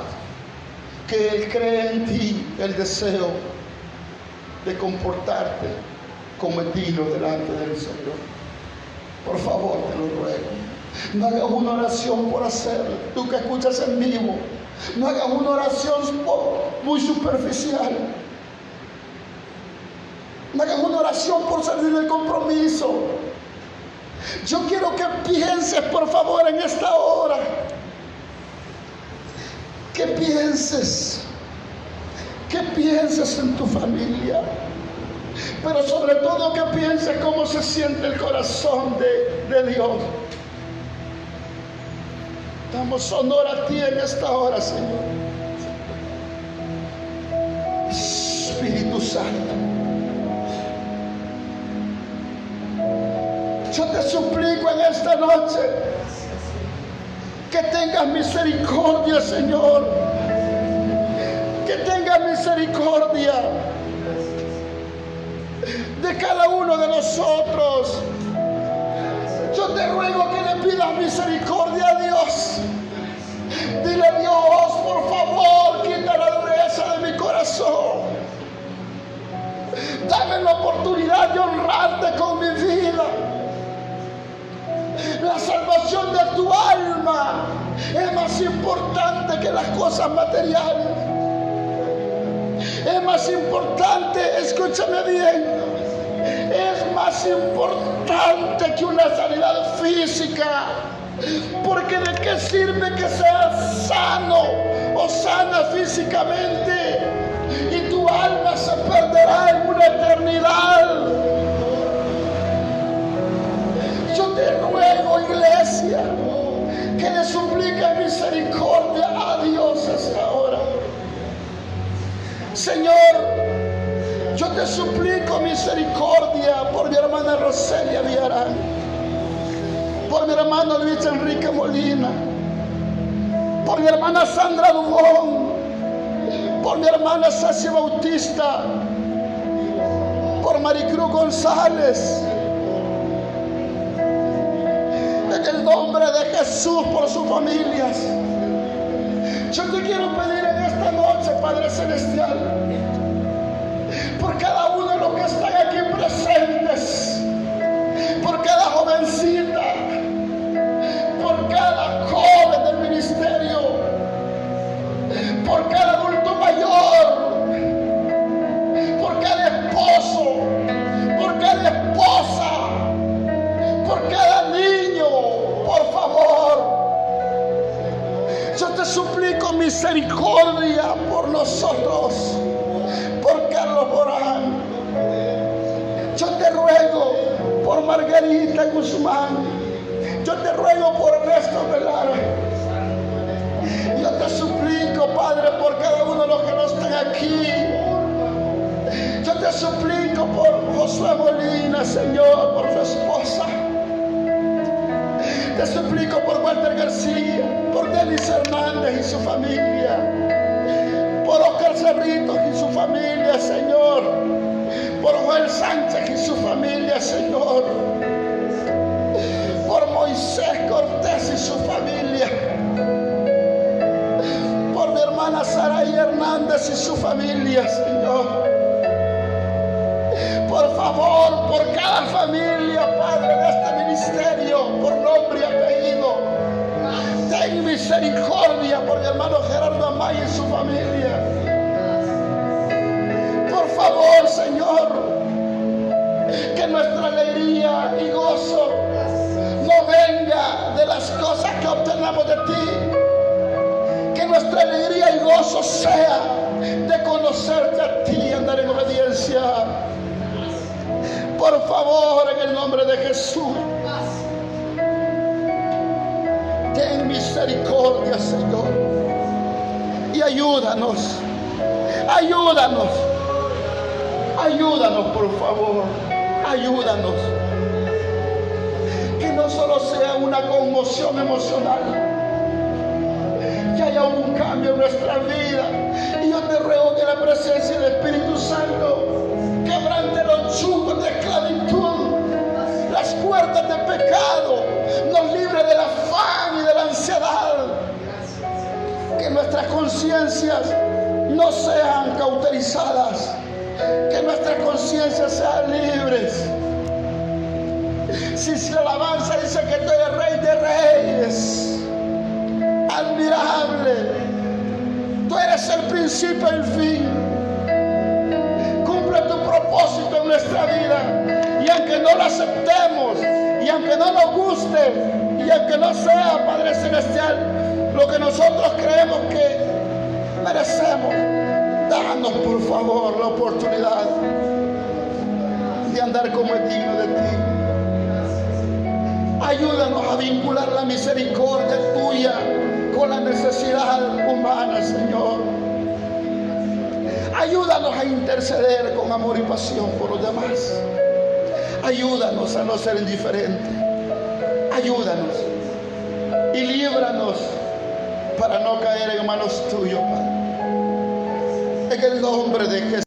que Él cree en ti el deseo de comportarte como es digno delante del Señor. Por favor, te lo ruego. No hagas una oración por hacerlo. Tú que escuchas en vivo, no hagas una oración muy superficial. No hagas una oración por salir del compromiso. Yo quiero que pienses, por favor, en esta hora. Que pienses en tu familia. Pero sobre todo que pienses cómo se siente el corazón de Dios. Damos honor a ti en esta hora, Señor. Espíritu Santo, yo te suplico en esta noche que tengas misericordia, Señor. Que tengas misericordia de cada uno de nosotros. Yo te ruego que le pidas misericordia a Dios. Dile a Dios, por favor, quita la dureza de mi corazón. Dame la oportunidad de honrarte con mi vida. La salvación de tu alma es más importante que las cosas materiales. Es más importante, escúchame bien, es más importante que una sanidad física. Porque de qué sirve que seas sano o sana físicamente y tu alma se perderá en una eternidad. Yo te ruego, iglesia, que le supliques misericordia a Dios esta hora. Señor, yo te suplico misericordia por mi hermana Roselia Villarán, por mi hermano Luis Enrique Molina, por mi hermana Sandra Dubón, por mi hermana Ceci Bautista, por Maricruz González. En el nombre de Jesús, por sus familias. Yo te quiero pedir en esta noche, Padre Celestial, por cada uno de los que están aquí presentes, por cada jovencita, por cada joven del ministerio, por cada adulto mayor, por cada esposo, por cada esposa, por cada niño, por favor. Yo te suplico misericordia por nosotros, por Carlos Morán. Yo te ruego por Margarita Guzmán. Yo te ruego por Ernesto Velara. Yo te suplico, Padre, por cada uno de los que no están aquí. Yo te suplico por Josué Molina, Señor, por su esposa. Te suplico por Walter García, por Denis Hernández y su familia, por Oscar Cerritos y su familia, Señor, por Joel Sánchez y su familia, Señor, por Moisés Cortés y su familia, por mi hermana Saraí Hernández y su familia, Señor. Por favor, por cada familia, Padre, de este ministerio, por nombre y apellido, ten misericordia por mi hermano Gerardo Amaya y su familia. Por favor, Señor, que nuestra alegría y gozo no venga de las cosas que obtenemos de ti. Que nuestra alegría y gozo sea de conocerte a ti y andar en obediencia. Por favor, en el nombre de Jesús, ten misericordia, Señor, y ayúdanos, por favor, ayúdanos. Que no solo sea una conmoción emocional, que haya un cambio en nuestra vida. Y yo te ruego que la presencia del Espíritu Santo quebrante los yugos de esclavitud, las puertas de pecado, nos libre del afán y de la ansiedad. Que nuestras conciencias no sean cauterizadas, que nuestras conciencias sean libres. Si la alabanza dice que tú eres Rey de Reyes, admirable, tú eres el principio y el fin. Cumple tu propósito en nuestra vida, y aunque no lo aceptemos, y aunque no nos guste, y aunque no sea, Padre Celestial, lo que nosotros creemos que merecemos, danos por favor la oportunidad de andar como es digno de ti. Ayúdanos a vincular la misericordia tuya con la necesidad humana, Señor. Ayúdanos a interceder con amor y pasión por los demás. Ayúdanos a no ser indiferentes. Ayúdanos y líbranos para no caer en manos tuyas, Padre. En el nombre de Jesús.